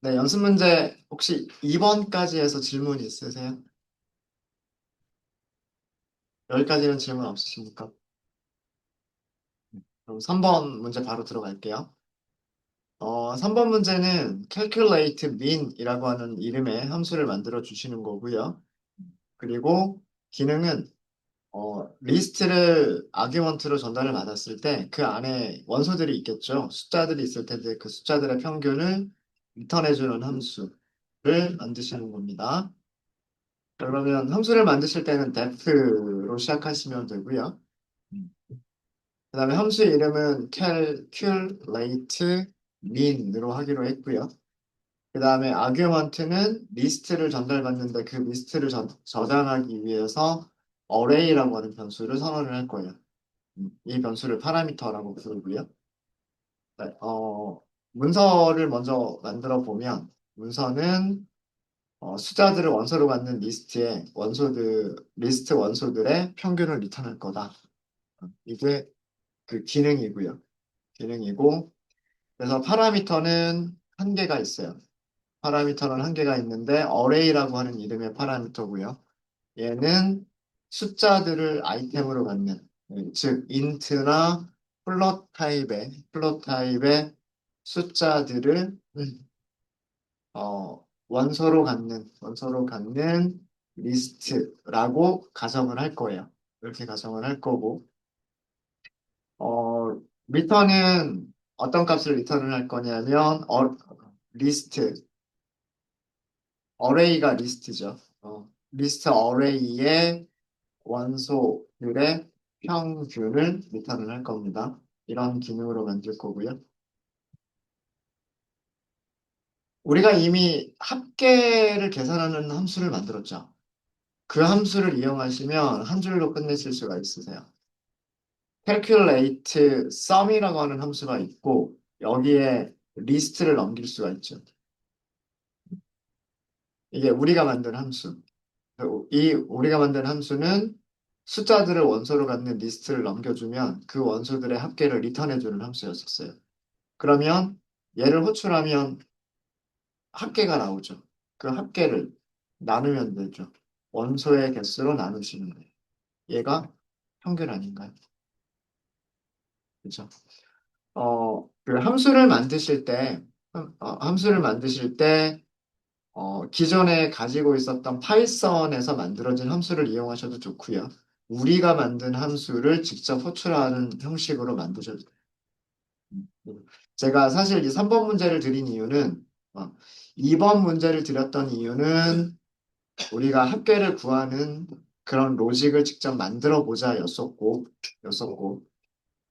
네, 연습 문제 혹시 2번까지 해서 질문 있으세요? 여기까지는 질문 없으십니까? 그럼 3번 문제 바로 들어갈게요. 3번 문제는 calculate mean이라고 하는 이름의 함수를 만들어 주시는 거고요. 그리고 기능은 리스트를 아규먼트로 전달을 받았을 때 그 안에 원소들이 있겠죠. 숫자들이 있을 텐데 그 숫자들의 평균을 리턴해주는 함수를 만드시는 겁니다. 그러면 함수를 만드실 때는 def로 시작하시면 되고요. 그 다음에 함수 이름은 calculate mean으로 하기로 했고요. 그 다음에 argument는 리스트를 전달받는데 그 리스트를 저장하기 위해서 array라고 하는 변수를 선언을 할 거예요. 이 변수를 파라미터라고 부르고요. 네, 문서를 먼저 만들어 보면 문서는 숫자들을 원소로 갖는 리스트에 리스트 원소들의 평균을 리턴할 거다. 이게 그 기능이고, 그래서 파라미터는 한 개가 있어요. 파라미터는 한 개가 있는데, array라고 하는 이름의 파라미터고요. 얘는 숫자들을 아이템으로 갖는, 즉, int나 플롯 타입의 숫자들을 원서로 갖는 리스트라고 가정을 할 거예요. 이렇게 가정을 할 거고, 리턴은 어떤 값을 리턴을 할 거냐면, 리스트, 어레이가 리스트죠. 리스트 어레이의 원소들의 평균을 리턴을 할 겁니다. 이런 기능으로 만들 거고요. 우리가 이미 합계를 계산하는 함수를 만들었죠. 그 함수를 이용하시면 한 줄로 끝내실 수가 있으세요. calculate sum이라고 하는 함수가 있고 여기에 리스트를 넘길 수가 있죠. 이게 우리가 만든 함수. 이 우리가 만든 함수는 숫자들을 원소로 갖는 리스트를 넘겨주면 그 원소들의 합계를 리턴해주는 함수였었어요. 그러면 얘를 호출하면 합계가 나오죠. 그 합계를 나누면 되죠. 원소의 개수로 나누시는 거예요. 얘가 평균 아닌가요? 그렇죠? 그 함수를 만드실 때, 기존에 가지고 있었던 파이썬에서 만들어진 함수를 이용하셔도 좋고요. 우리가 만든 함수를 직접 호출하는 형식으로 만드셔도 돼요. 제가 사실 이 3번 문제를 드린 이유는, 2번 문제를 드렸던 이유는 우리가 합계를 구하는 그런 로직을 직접 만들어 보자 였었고,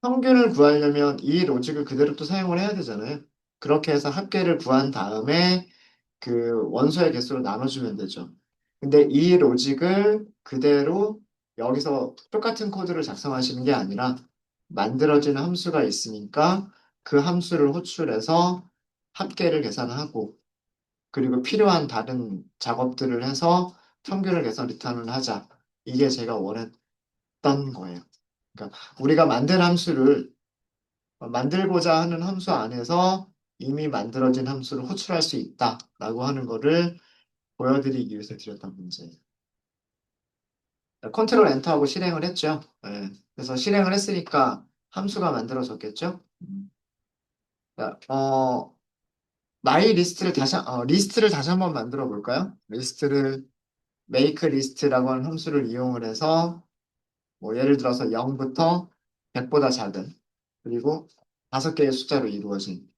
평균을 구하려면 이 로직을 그대로 또 사용을 해야 되잖아요. 그렇게 해서 합계를 구한 다음에 그 원소의 개수로 나눠주면 되죠. 근데 이 로직을 그대로 여기서 똑같은 코드를 작성하시는 게 아니라 만들어진 함수가 있으니까 그 함수를 호출해서 합계를 계산하고 그리고 필요한 다른 작업들을 해서 평균을 계산 리턴을 하자. 이게 제가 원했던 거예요. 그러니까 우리가 만든 함수를 만들고자 하는 함수 안에서 이미 만들어진 함수를 호출할 수 있다라고 하는 거를 보여드리기 위해서 드렸던 문제예요. 컨트롤 엔터하고 실행을 했죠. 네. 그래서 실행을 했으니까 함수가 만들어졌겠죠. 자, 리스트를 다시 한번 만들어 볼까요? 리스트를 make list라고 하는 함수를 이용을 해서 뭐 예를 들어서 0부터 100보다 작은 그리고 5개의 숫자로 이루어진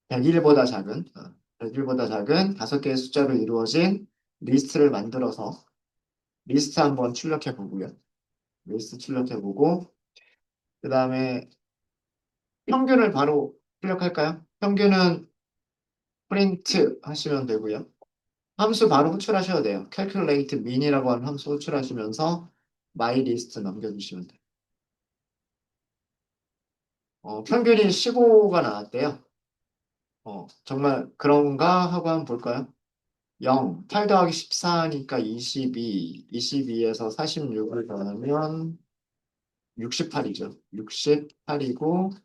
100일보다 작은 100일보다 작은 5개의 숫자로 이루어진 리스트를 만들어서 리스트 한번 출력해 보고요. 리스트 출력해 보고 그 다음에 평균을 바로 출력할까요? 평균은 프린트 하시면 되고요. 함수 바로 호출하셔도 돼요. calculate mean이라고 하는 함수 호출하시면서 mylist 넘겨주시면 돼요. 평균이 15가 나왔대요. 정말 그런가 하고 한번 볼까요? 8 더하기 14니까 22에서 46을 더하면 68이죠. 68이고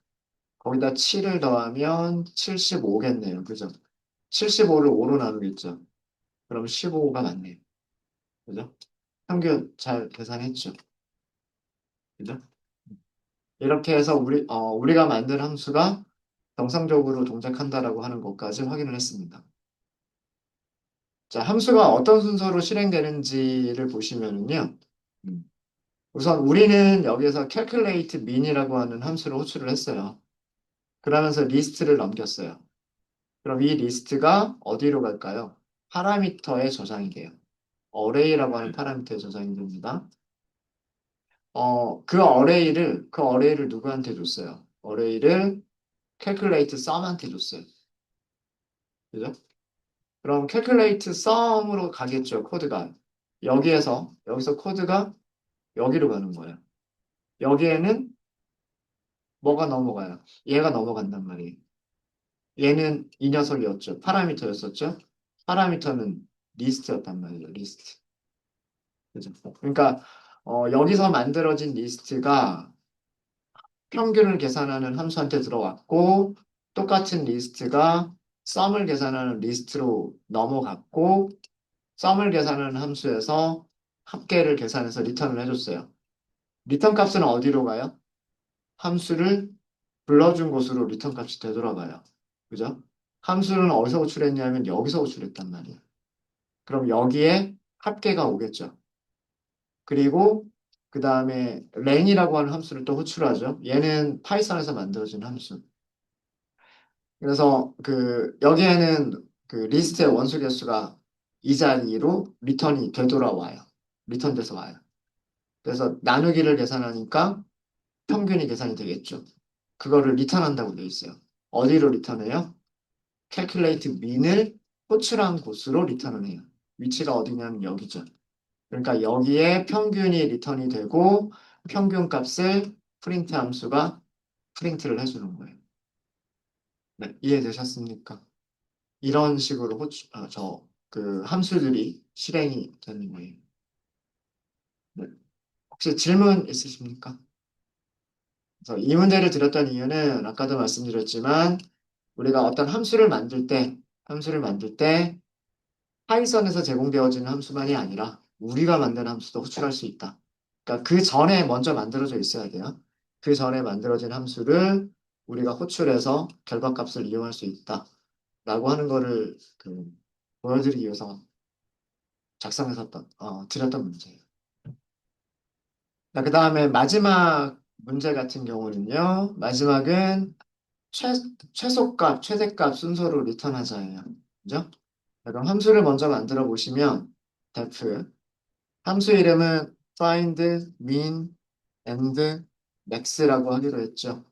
거기다 7을 더하면 75겠네요. 그죠? 75를 5로 나누겠죠. 그럼 15가 맞네요. 그죠? 평균 잘 계산했죠. 그죠? 이렇게 해서 우리가 만든 함수가 정상적으로 동작한다라고 하는 것까지 확인을 했습니다. 자, 함수가 어떤 순서로 실행되는지를 보시면은요. 음, 우선 우리는 여기에서 calculate mean이라고 하는 함수를 호출을 했어요. 그러면서 리스트를 넘겼어요. 그럼 이 리스트가 어디로 갈까요? 파라미터에 저장이 돼요. 어레이라고 하는 파라미터에 저장이 됩니다. 그 어레이를 누구한테 줬어요? 어레이를 calculate sum한테 줬어요. 그죠? 그럼 calculate sum으로 가겠죠, 코드가. 여기서 코드가 여기로 가는 거예요. 여기에는 뭐가 넘어가요? 얘가 넘어간단 말이에요. 얘는 이 녀석이었죠. 파라미터였었죠. 파라미터는 리스트였단 말이에요. 리스트. 그죠? 그러니까 여기서 만들어진 리스트가 평균을 계산하는 함수한테 들어왔고 똑같은 리스트가 썸을 계산하는 리스트로 넘어갔고 썸을 계산하는 함수에서 합계를 계산해서 리턴을 해줬어요. 리턴 값은 어디로 가요? 함수를 불러준 곳으로 리턴 값이 되돌아가요. 그죠? 함수는 어디서 호출했냐면 여기서 호출했단 말이에요. 그럼 여기에 합계가 오겠죠. 그리고 그 다음에 랭이라고 하는 함수를 또 호출하죠. 얘는 파이썬에서 만들어진 함수. 그래서 여기에는 그 리스트의 원소 개수가 이 자리로 리턴이 되돌아와요. 리턴돼서 와요. 그래서 나누기를 계산하니까 평균이 계산이 되겠죠. 그거를 리턴한다고 되어 있어요. 어디로 리턴해요? calculate mean을 호출한 곳으로 리턴을 해요. 위치가 어디냐면 여기죠. 그러니까 여기에 평균이 리턴이 되고 평균 값을 프린트 함수가 프린트를 해주는 거예요. 네, 이해되셨습니까? 이런 식으로 그 함수들이 실행이 되는 거예요. 네. 혹시 질문 있으십니까? 그래서 이 문제를 드렸던 이유는 아까도 말씀드렸지만 우리가 어떤 함수를 만들 때 파이썬에서 제공되어지는 함수만이 아니라 우리가 만든 함수도 호출할 수 있다. 그러니까 그 전에 먼저 만들어져 있어야 돼요. 그 전에 만들어진 함수를 우리가 호출해서 결과값을 이용할 수 있다. 라고 하는 거를 보여드리기 위해서 드렸던 문제예요. 그 다음에 마지막 문제 같은 경우는요. 마지막은 최, 최소값, 최대값 순서로 리턴하자예요. 그죠? 그럼 함수를 먼저 만들어 보시면 def 함수 이름은 find, min, and, max라고 하기로 했죠.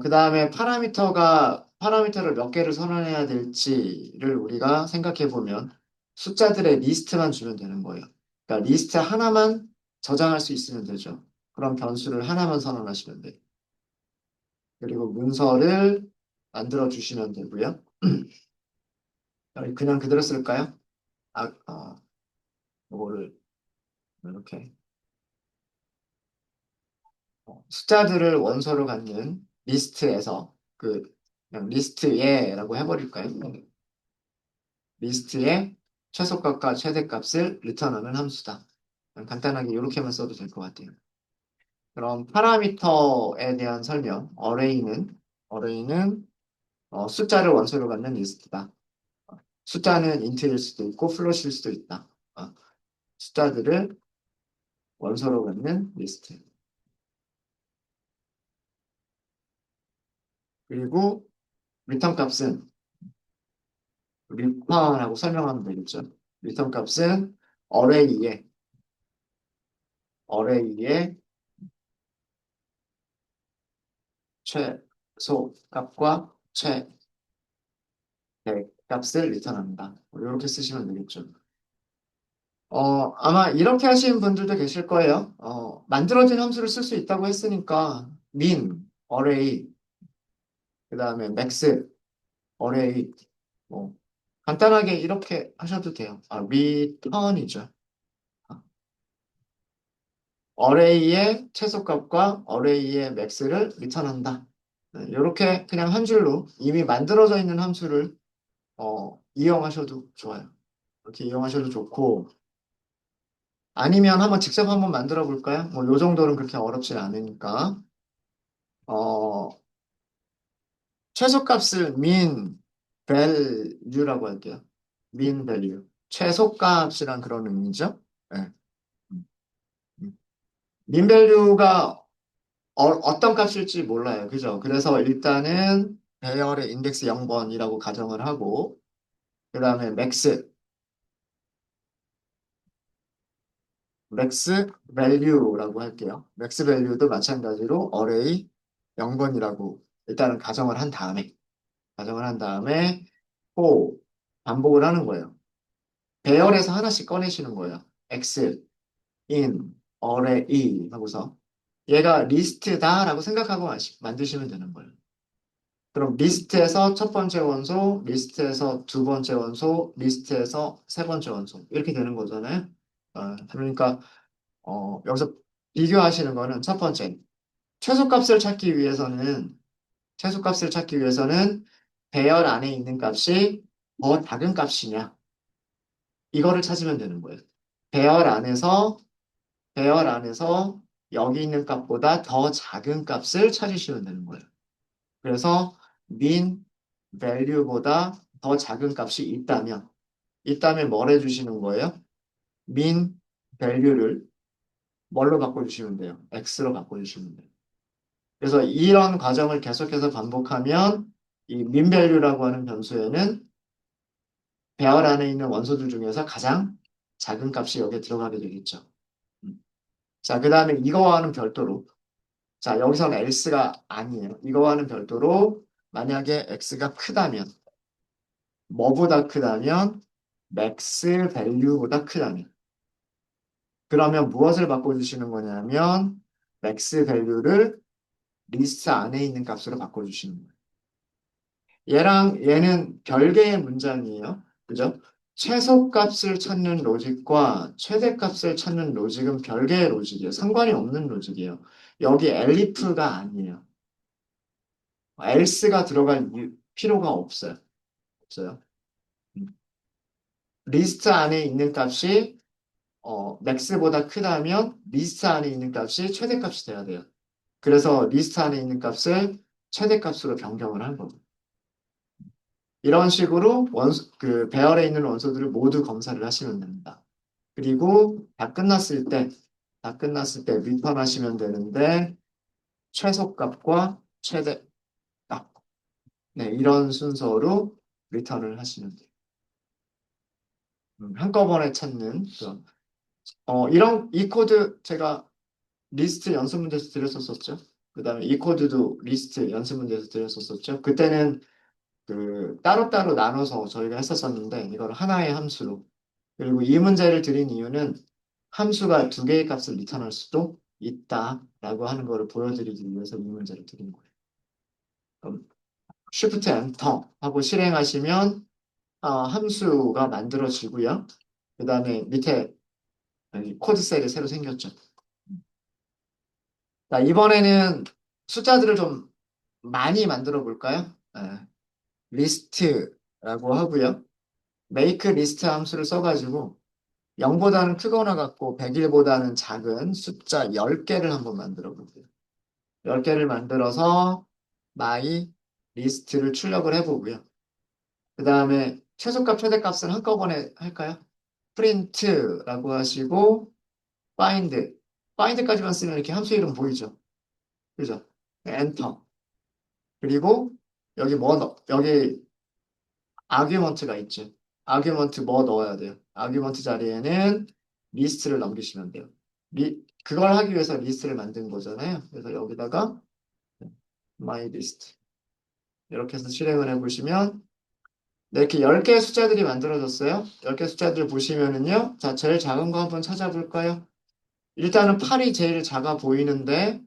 그 다음에 파라미터를 몇 개를 선언해야 될지를 우리가 생각해 보면 숫자들의 리스트만 주면 되는 거예요. 그러니까 리스트 하나만 저장할 수 있으면 되죠. 그럼 변수를 하나만 선언하시면 돼요. 그리고 문서를 만들어 주시면 되고요. 그냥 그대로 쓸까요? 아, 이거를 이렇게 숫자들을 원소로 갖는 리스트에서 그냥 리스트에라고 해버릴까요? 리스트에 최소값과 최대값을 리턴하는 함수다. 그냥 간단하게 이렇게만 써도 될 것 같아요. 그럼 파라미터에 대한 설명, 어레이는 숫자를 원소로 갖는 리스트다. 숫자는 인트일 수도 있고 플롯일 수도 있다. 숫자들을 원소로 갖는 리스트. 그리고 리턴 값은 리턴하고 설명하면 되겠죠. 리턴 값은 어레이에 어레이의 최소값과 최대값을 리턴합니다. 이렇게 쓰시면 되겠죠. 아마 이렇게 하시는 분들도 계실 거예요. 만들어진 함수를 쓸 수 있다고 했으니까 min, array, 그 다음에 max, array, 뭐 간단하게 이렇게 하셔도 돼요. return이죠. array의 최소값과 array의 max를 리턴한다. 이렇게 그냥 한 줄로 이미 만들어져 있는 함수를 이용하셔도 좋아요. 이렇게 이용하셔도 좋고, 아니면 한번 직접 한번 만들어 볼까요? 뭐, 요 정도는 그렇게 어렵진 않으니까. 어, 최소값을 mean value라고 할게요. mean value. 최소값이란 그런 의미죠. 네. 음, 음. mean value가 떤 값일지 몰라요. 그죠? 그래서 일단은 배열의 인덱스 0번이라고 가정을 하고, 그 다음에 max value라고 할게요. max value도 마찬가지로 array 0번이라고 일단은 가정을 한 다음에 for 반복을 하는 거예요. 배열에서 하나씩 꺼내시는 거예요. x, in, array 하고서 얘가 리스트다라고 생각하고 만드시면 되는 거예요. 그럼 리스트에서 첫 번째 원소, 리스트에서 두 번째 원소, 리스트에서 세 번째 원소 이렇게 되는 거잖아요. 그러니까 여기서 비교하시는 거는 첫 번째 최소값을 찾기 위해서는 최소값을 찾기 위해서는 배열 안에 있는 값이 더 작은 값이냐 이거를 찾으면 되는 거예요. 배열 안에서 배열 안에서 여기 있는 값보다 더 작은 값을 찾으시면 되는 거예요. 그래서 min value보다 더 작은 값이 있다면 뭘 해주시는 거예요? min value를 뭘로 바꿔주시면 돼요? x로 바꿔주시면 돼요. 그래서 이런 과정을 계속해서 반복하면 이 min value라고 하는 변수에는 배열 안에 있는 원소들 중에서 가장 작은 값이 여기에 들어가게 되겠죠. 음. 자, 그 다음에 이거와는 별도로 자, 여기서는 else가 아니에요. 이거와는 별도로 만약에 x가 크다면 뭐보다 크다면 max value보다 크다면 그러면 무엇을 바꿔주시는 거냐면 max value를 리스트 안에 있는 값으로 바꿔주시는 거예요. 얘랑 얘는 별개의 문장이에요. 그죠? 최소값을 찾는 로직과 최대값을 찾는 로직은 별개의 로직이에요. 상관이 없는 로직이에요. 여기 elif가 아니에요. else가 들어갈 필요가 없어요. 없어요. 음. 리스트 안에 있는 값이 맥스보다 크다면 리스트 안에 있는 값이 최대값이 돼야 돼요. 그래서 리스트 안에 있는 값을 최대값으로 변경을 한 겁니다. 이런 식으로 그 배열에 있는 원소들을 모두 검사를 하시면 됩니다. 그리고 다 끝났을 때 리턴 하시면 되는데 최소값과 최대값. 네, 이런 순서로 리턴을 하시면 돼요. 한꺼번에 찾는 그런. 이 코드 제가 리스트 연습 문제에서 드렸었죠. 그 다음에 이 코드도 리스트 연습 문제에서 드렸었죠. 그때는 그 따로따로 나눠서 저희가 했었었는데 이걸 하나의 함수로 그리고 이 문제를 드린 이유는 함수가 두 개의 값을 리턴할 수도 있다라고 하는 거를 보여드리기 위해서 이 문제를 드린 거예요. 그럼 Shift Enter 하고 실행하시면 함수가 만들어지고요. 그 다음에 밑에 여기 코드 셀이 새로 생겼죠. 자, 이번에는 숫자들을 좀 많이 만들어 볼까요? 리스트라고 하고요. make list 함수를 써가지고 0보다는 크거나 같고 100일보다는 작은 숫자 10개를 한번 만들어 볼게요. 10개를 만들어서 my 리스트를 출력을 해보고요. 그 다음에 최소값, 최대값을 한꺼번에 할까요? print라고 하시고 find까지만 쓰면 이렇게 함수 이름 보이죠? 그죠? 엔터. 그리고 여기 아규먼트가 있죠. 아규먼트 뭐 넣어야 돼요? 아규먼트 자리에는 리스트를 넘기시면 돼요. 그걸 하기 위해서 리스트를 만든 거잖아요. 그래서 여기다가 my list 이렇게 해서 실행을 해보시면 네, 이렇게 10개의 숫자들이 만들어졌어요. 10개 숫자들 보시면은요. 자, 제일 작은 거 한번 찾아볼까요? 일단은 8이 제일 작아 보이는데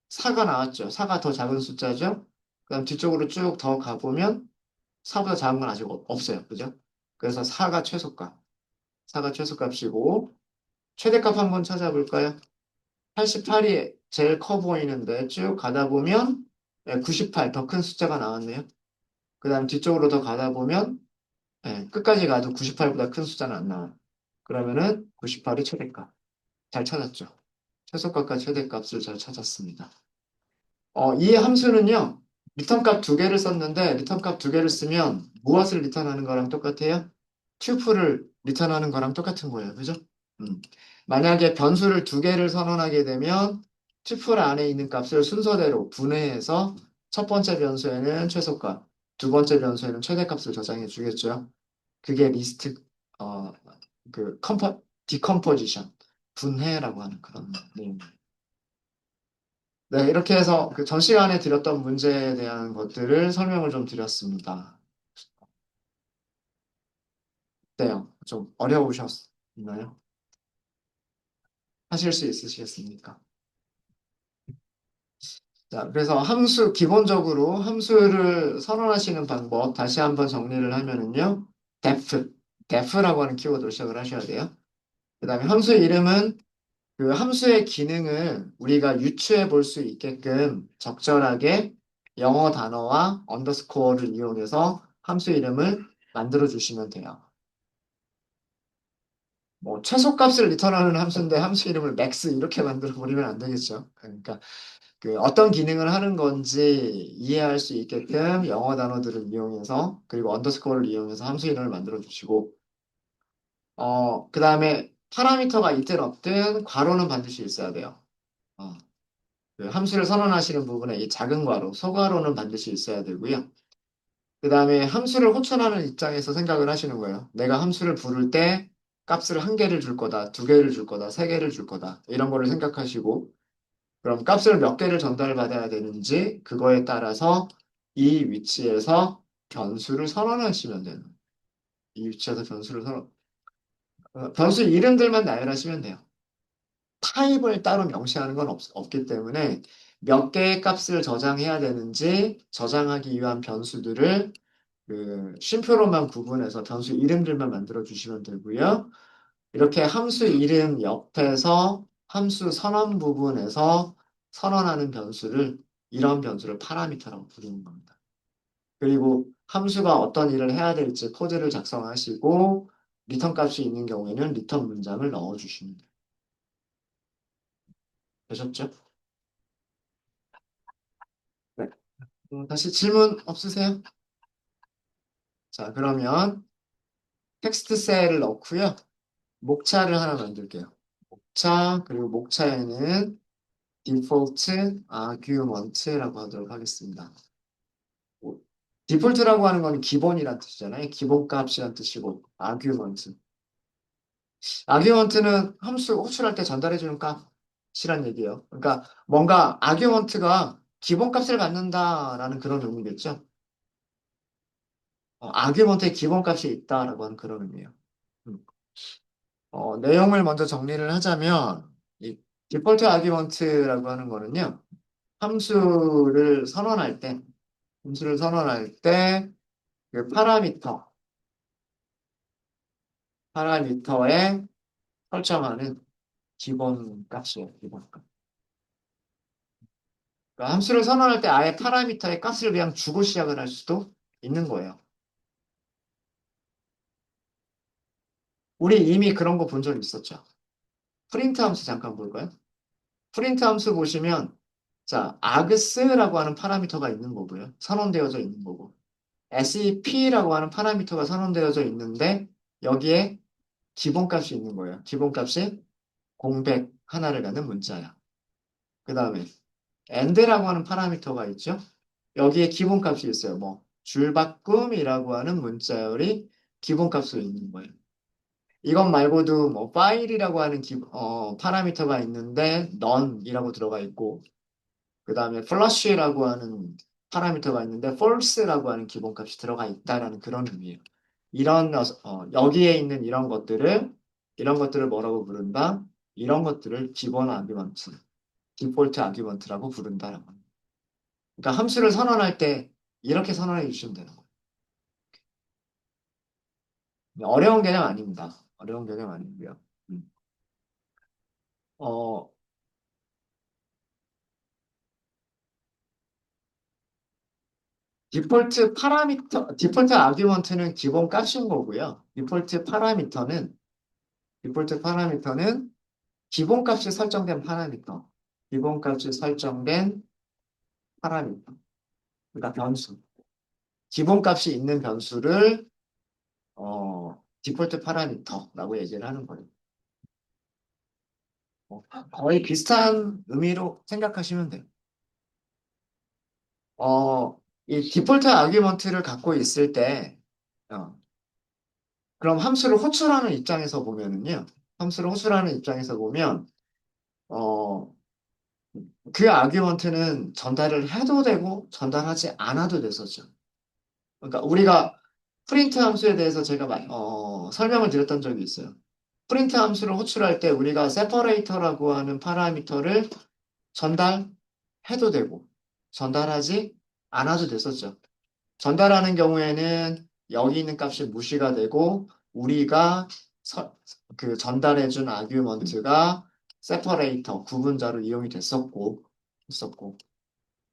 4가 나왔죠. 4가 더 작은 숫자죠. 그다음 뒤쪽으로 쭉 더 가보면 4보다 작은 건 아직 없어요. 그죠? 그래서 4가 최소값이고 최대값 한번 찾아볼까요? 88이 제일 커 보이는데 쭉 가다 보면 네, 98, 더 큰 숫자가 나왔네요. 그 다음 뒤쪽으로 더 가다 보면, 네, 끝까지 가도 98보다 큰 숫자는 안 나와요. 그러면은 98이 최대값. 잘 찾았죠. 최소값과 최대값을 잘 찾았습니다. 이 함수는요, 리턴값 두 개를 썼는데, 리턴값 두 개를 쓰면 무엇을 리턴하는 거랑 똑같아요? 튜플을 리턴하는 거랑 똑같은 거예요. 그죠? 음. 만약에 변수를 두 개를 선언하게 되면, 튜플 안에 있는 값을 순서대로 분해해서 첫 번째 변수에는 최소값, 두 번째 변수에는 최대값을 저장해 주겠죠. 그게 리스트, 어, 디컴포지션, 분해라고 하는 그런 내용이에요. 네, 이렇게 해서 그 전 시간에 드렸던 문제에 대한 것들을 설명을 좀 드렸습니다. 어때요? 좀 어려우셨나요? 하실 수 있으시겠습니까? 자, 그래서 기본적으로 함수를 선언하시는 방법, 다시 한번 정리를 하면은요, def라고 하는 키워드로 시작을 하셔야 돼요. 그 다음에 함수 이름은 그 함수의 기능을 우리가 유추해 볼 수 있게끔 적절하게 영어 단어와 언더스코어를 이용해서 함수 이름을 만들어 주시면 돼요. 뭐 최소값을 리턴하는 함수인데 함수 이름을 max 이렇게 만들어 버리면 안 되겠죠. 그러니까 그 어떤 기능을 하는 건지 이해할 수 있게끔 영어 단어들을 이용해서 그리고 언더스코어를 이용해서 함수 이름을 만들어 주시고 그 다음에 파라미터가 있든 없든 괄호는 반드시 있어야 돼요. 어. 그 함수를 선언하시는 부분에 이 작은 괄호, 소괄호는 반드시 있어야 되고요. 그 다음에 함수를 호출하는 입장에서 생각을 하시는 거예요. 내가 함수를 부를 때 값을 한 개를 줄 거다, 두 개를 줄 거다, 세 개를 줄 거다. 이런 거를 생각하시고, 그럼 값을 몇 개를 전달받아야 되는지, 그거에 따라서 이 위치에서 변수를 선언하시면 되는 거예요. 이 위치에서 변수 이름들만 나열하시면 돼요. 타입을 따로 명시하는 건 없기 때문에 몇 개의 값을 저장해야 되는지 저장하기 위한 변수들을 그 쉼표로만 구분해서 변수 이름들만 만들어 주시면 되고요. 이렇게 함수 이름 옆에서 함수 선언 부분에서 선언하는 변수를 이런 변수를 파라미터라고 부르는 겁니다. 그리고 함수가 어떤 일을 해야 될지 코드를 작성하시고 리턴 값이 있는 경우에는 리턴 문장을 넣어 주시면 돼요. 되셨죠? 네. 다시 질문 없으세요? 자, 그러면 텍스트 셀을 넣고요. 목차를 하나 만들게요. 목차, 그리고 목차에는 디폴트 아규먼트라고 하도록 하겠습니다. 디폴트라고 하는 건 기본이란 뜻이잖아요. 기본값이란 뜻이고, 아규먼트. 아규먼트는 함수 호출할 때 전달해주는 값이란 얘기예요. 그러니까 뭔가 아규먼트가 기본값을 갖는다라는 그런 의미겠죠. 아규먼트의 기본값이 있다라고 하는 그런 의미예요. 음. 내용을 먼저 정리를 하자면, 이 디폴트 아규먼트라고 하는 거는요, 함수를 선언할 때, 함수를 선언할 때, 그 파라미터에 설정하는 기본 값이에요, 기본 값. 그러니까 함수를 선언할 때 아예 파라미터의 값을 그냥 주고 시작을 할 수도 있는 거예요. 우리 이미 그런 거 본 적 있었죠. 프린트 함수 잠깐 볼까요? 프린트 함수 보시면, 자, args라고 하는 파라미터가 있는 거고요. 선언되어져 있는 거고. sep라고 하는 파라미터가 선언되어져 있는데, 여기에 기본값이 있는 거예요. 기본값이 공백 하나를 갖는 문자야. 그 다음에 and라고 하는 파라미터가 있죠. 여기에 기본값이 있어요. 뭐 줄바꿈이라고 하는 문자열이 기본값으로 있는 거예요. 이것 말고도 뭐 파일이라고 하는 파라미터가 있는데 none이라고 들어가 있고 그 다음에 flash라고 하는 파라미터가 있는데 false라고 하는 기본값이 들어가 있다라는 그런 의미예요. 여기에 있는 이런 것들을 뭐라고 부른다? 이런 것들을 기본 아규먼트, 디폴트 아규먼트라고 부른다라고 합니다. 그러니까 함수를 선언할 때 이렇게 선언해 주시면 되는 거예요. 어려운 개념 아닙니다. 어려운 개념 아니고요. 음. 어, 디폴트 아규먼트는 기본 값인 거고요. 디폴트 파라미터는 기본값이 설정된 파라미터. 기본값이 설정된 파라미터. 그러니까 변수. 기본값이 있는 변수를 디폴트 파라미터라고 얘기를 하는 거예요. 거의 비슷한 의미로 생각하시면 돼요. 이 디폴트 아규먼트를 갖고 있을 때, 어, 그럼 함수를 호출하는 입장에서 보면은요, 함수를 호출하는 입장에서 보면, 어, 그 아규먼트는 전달을 해도 되고 전달하지 않아도 됐었죠. 그러니까 우리가 프린트 함수에 대해서 제가 설명을 드렸던 적이 있어요. 프린트 함수를 호출할 때 우리가 세퍼레이터라고 하는 파라미터를 전달해도 되고 전달하지 않아도 됐었죠. 전달하는 경우에는 여기 있는 값이 무시가 되고 우리가 그 전달해준 아규먼트가 세퍼레이터 구분자로 이용이 됐었고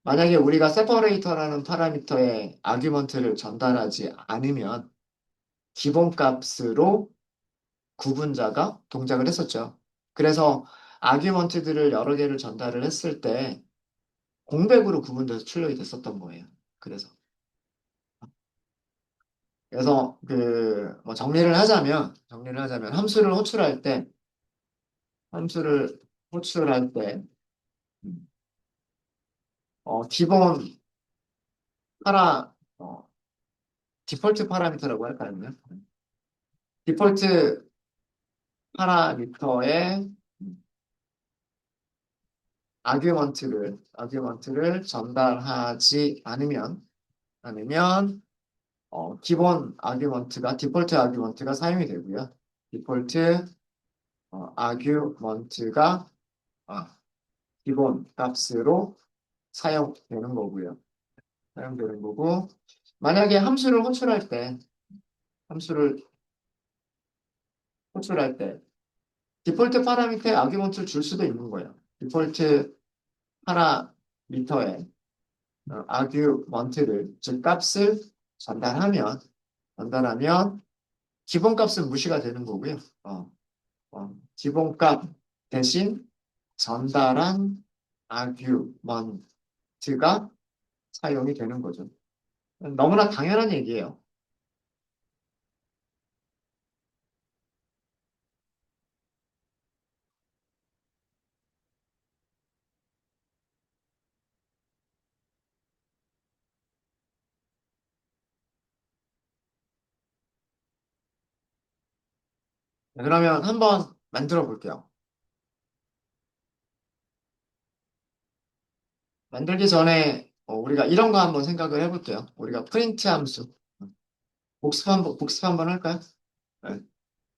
만약에 우리가 세퍼레이터라는 파라미터의 아규먼트를 전달하지 않으면 기본값으로 구분자가 동작을 했었죠. 그래서 아규먼트들을 여러 개를 전달을 했을 때 공백으로 구분돼서 출력이 됐었던 거예요. 그래서 뭐 정리를 하자면 함수를 호출할 때 음, 기본 파라 디폴트 파라미터라고 할까요? 그냥? 디폴트 파라미터의 아규먼트를 전달하지 않으면 기본 디폴트 아규먼트가 사용이 되고요. 디폴트 아규먼트가 기본 값으로 사용되는 거고요. 사용되는 거고, 만약에 함수를 호출할 때, 디폴트 파라미터에 아규먼트를 줄 수도 있는 거예요. 디폴트 파라미터에 아규먼트를, 즉 값을 전달하면 기본값은 무시가 되는 거고요. 기본값 대신 전달한 아규먼트가 사용이 되는 거죠. 너무나 당연한 얘기예요. 그러면 한번 만들어 볼게요. 만들기 전에 우리가 이런 거 한번 생각을 해볼게요. 우리가 프린트 함수 복습 한번 할까요? 네.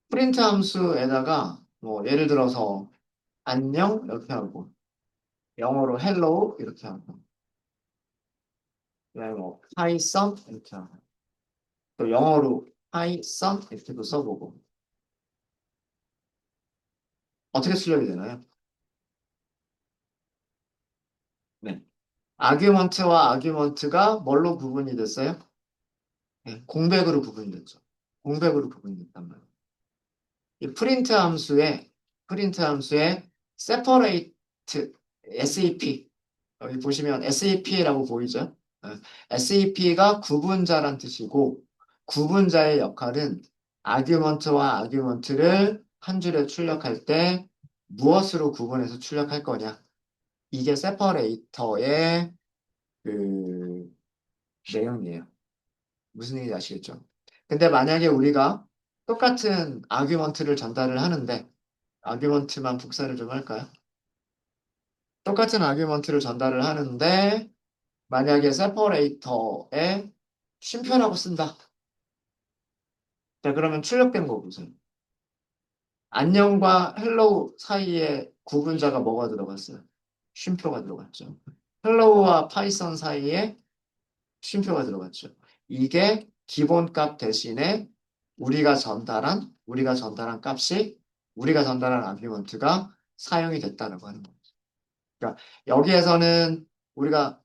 프린트 함수에다가 뭐 예를 들어서 안녕 이렇게 하고 영어로 hello 이렇게 하고 그다음에 뭐 hi son 이렇게 하고 또 영어로 hi son 이렇게도 써보고 어떻게 출력이 되나요? 네. 아규먼트와 아규먼트가 뭘로 구분이 됐어요? 네, 공백으로 구분이 됐죠. 공백으로 구분이 됐단 말이에요. 이 프린트 함수에 separate SEP 여기 보시면 SEP라고 보이죠? SEP가 구분자란 뜻이고 구분자의 역할은 아규먼트와 아규먼트를 한 줄에 출력할 때 무엇으로 구분해서 출력할 거냐? 이게 세퍼레이터의 그 내용이에요. 무슨 얘기인지 아시겠죠? 근데 만약에 우리가 똑같은 아규먼트를 전달을 하는데 아규먼트만 복사를 좀 할까요? 똑같은 아규먼트를 전달을 하는데 만약에 세퍼레이터에 쉼표라고 쓴다. 자, 그러면 출력된 거 보세요. 안녕과 헬로우 사이에 구분자가 뭐가 들어갔어요? 쉼표가 들어갔죠. 헬로우와 파이썬 사이에 쉼표가 들어갔죠. 이게 기본값 대신에 우리가 전달한 값이 우리가 전달한 아규먼트가 사용이 됐다는 거 하는 거죠. 그러니까 여기에서는 우리가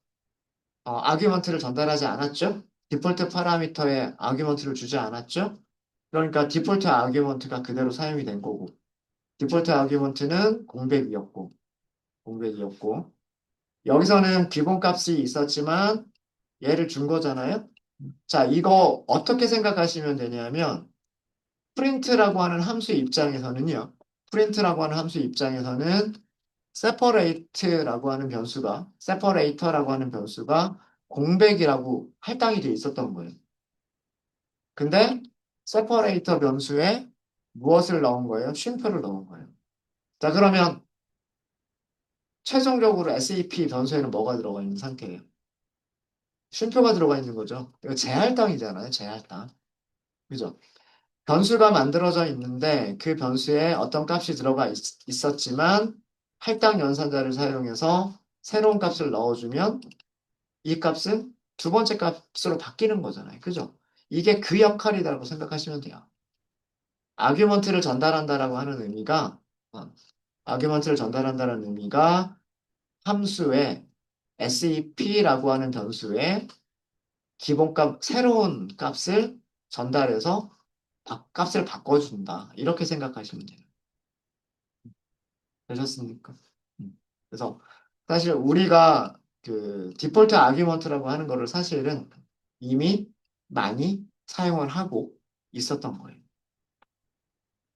아규먼트를 전달하지 않았죠? 디폴트 파라미터에 아규먼트를 주지 않았죠? 그러니까 디폴트 아규먼트가 그대로 사용이 된 거고, 디폴트 아규먼트는 공백이었고, 여기서는 기본값이 있었지만 얘를 준 거잖아요? 자, 이거 어떻게 생각하시면 되냐면, 프린트라고 하는 함수 입장에서는요, 프린트라고 하는 함수 입장에서는 separate라고 하는 변수가 공백이라고 할당이 돼 있었던 거예요. 근데 separator 변수에 무엇을 넣은 거예요? 쉼표를 넣은 거예요. 자, 그러면 최종적으로 SAP 변수에는 뭐가 들어가 있는 상태예요? 쉼표가 들어가 있는 거죠. 이거 재할당이잖아요, 재할당. 그죠? 변수가 만들어져 있는데 그 변수에 어떤 값이 들어가 있었지만 할당 연산자를 사용해서 새로운 값을 넣어주면 이 값은 두 번째 값으로 바뀌는 거잖아요. 그죠? 이게 그 역할이라고 생각하시면 돼요. 아규먼트를 전달한다라고 하는 의미가 어, 아규먼트를 전달한다는 의미가 함수에 SEP라고 하는 변수에 기본값 새로운 값을 전달해서 값을 바꿔준다. 이렇게 생각하시면 돼요. 되셨습니까? 그래서 사실 우리가 그 디폴트 아규먼트라고 하는 거를 사실은 이미 많이 사용을 하고 있었던 거예요.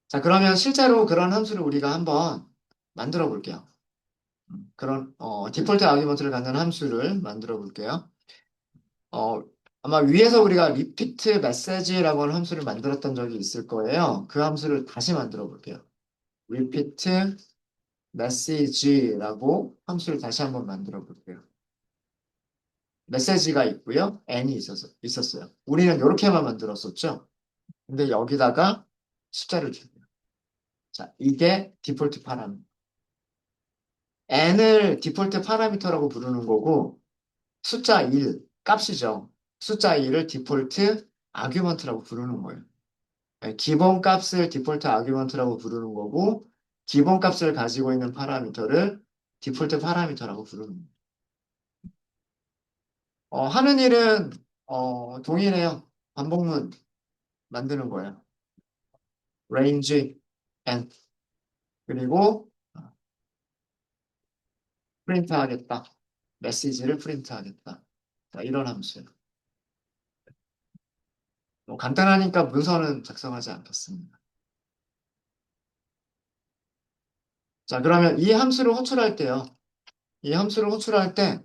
자, 그러면 실제로 그런 함수를 우리가 한번 만들어 볼게요. 그런 디폴트 아규먼트를 갖는 함수를 만들어 볼게요. 어, 아마 위에서 우리가 repeat message라고 하는 함수를 만들었던 적이 있을 거예요. 그 함수를 다시 만들어 볼게요. repeat message라고 함수를 다시 한번 만들어 볼게요. 메시지가 있고요. n이 있었어요. 우리는 이렇게만 만들었었죠. 근데 여기다가 숫자를 줄게요. 자, 이게 디폴트 파라미터. n을 디폴트 파라미터라고 부르는 거고 숫자 1, 값이죠. 숫자 1을 디폴트 아규먼트라고 부르는 거예요. 네, 기본 값을 디폴트 아규먼트라고 부르는 거고 기본 값을 가지고 있는 파라미터를 디폴트 파라미터라고 부르는 거예요. 하는 일은 동일해요. 반복문 만드는 거예요. range n 그리고 프린트 하겠다. 메시지를 프린트 하겠다. 자, 이런 함수예요. 간단하니까 문서는 작성하지 않겠습니다. 자, 그러면 이 함수를 호출할 때요. 이 함수를 호출할 때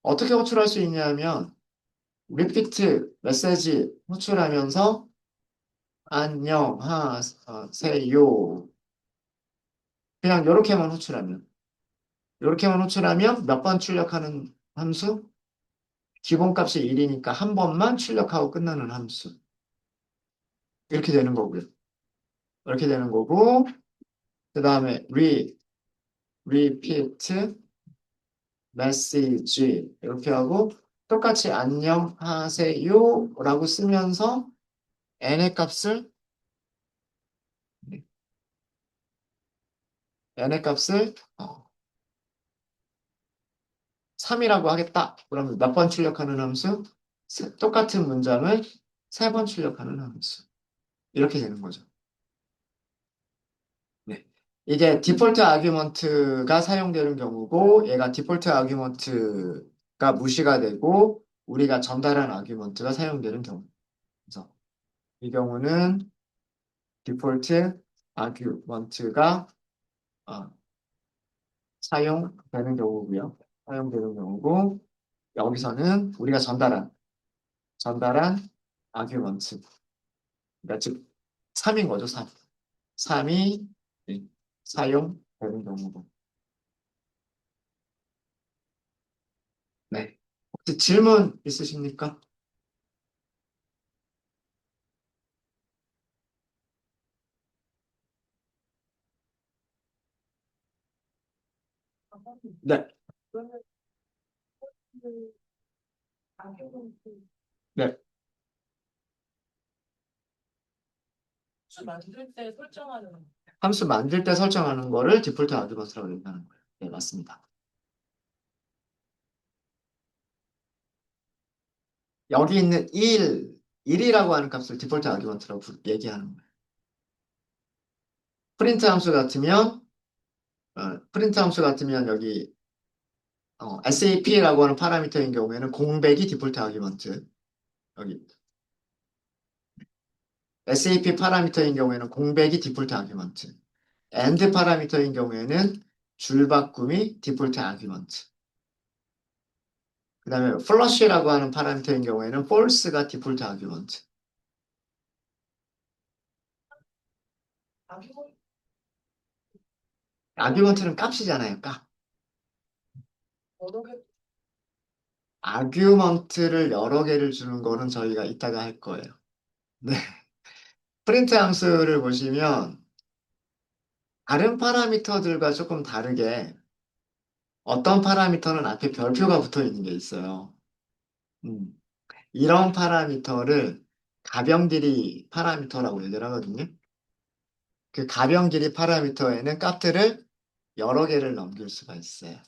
어떻게 호출할 수 있냐면 repeat 메시지 호출하면서 안녕하세요. 그냥 이렇게만 호출하면 몇 번 출력하는 함수? 기본값이 1이니까 한 번만 출력하고 끝나는 함수. 이렇게 되는 거고요. 이렇게 되는 거고 그 다음에 repeat message 이렇게 하고 똑같이 안녕하세요 라고 쓰면서 n의 값을 n의 값을 3이라고 하겠다. 그러면 몇 번 출력하는 함수? 똑같은 문장을 3번 출력하는 함수. 이렇게 되는 거죠. 네. 이게 디폴트 아규먼트가 사용되는 경우고 얘가 디폴트 아규먼트가 무시가 되고 우리가 전달한 아규먼트가 사용되는 경우. 그래서 이 경우는 디폴트 아규먼트가 어, 사용되는 경우고요. 사용되는 경우고 여기서는 우리가 전달한 아규먼트. 그러니까 즉 3인 거죠, 3. 3이 사용되는 경우고. 네. 혹시 질문 있으십니까? 네. 네. 함수 만들 때 설정하는 거를 디폴트 아드버스라고 얘기하는 거예요. 네, 맞습니다. 여기 있는 1이라고 하는 값을 디폴트 아규먼트라고 얘기하는 거예요. 프린트 함수 같으면, 프린트 함수 같으면 여기 SAP라고 하는 파라미터인 경우에는 공백이 디폴트 아규먼트. 여기 SAP 파라미터인 경우에는 공백이 디폴트 아규먼트. AND 파라미터인 경우에는 줄바꿈이 디폴트 아규먼트. 그 다음에 플러시라고 하는 파라미터인 경우에는 false가 디폴트 아규먼트. 아규먼트는 값이잖아요, 값. 아규먼트를 여러 개를 주는 거는 저희가 이따가 할 거예요. 네. 프린트 함수를 보시면 다른 파라미터들과 조금 다르게 어떤 파라미터는 앞에 별표가 붙어 있는 게 있어요. 음. 이런 파라미터를 가변 길이 파라미터라고 얘기를 하거든요. 그 가변 길이 파라미터에는 값들을 여러 개를 넘길 수가 있어요.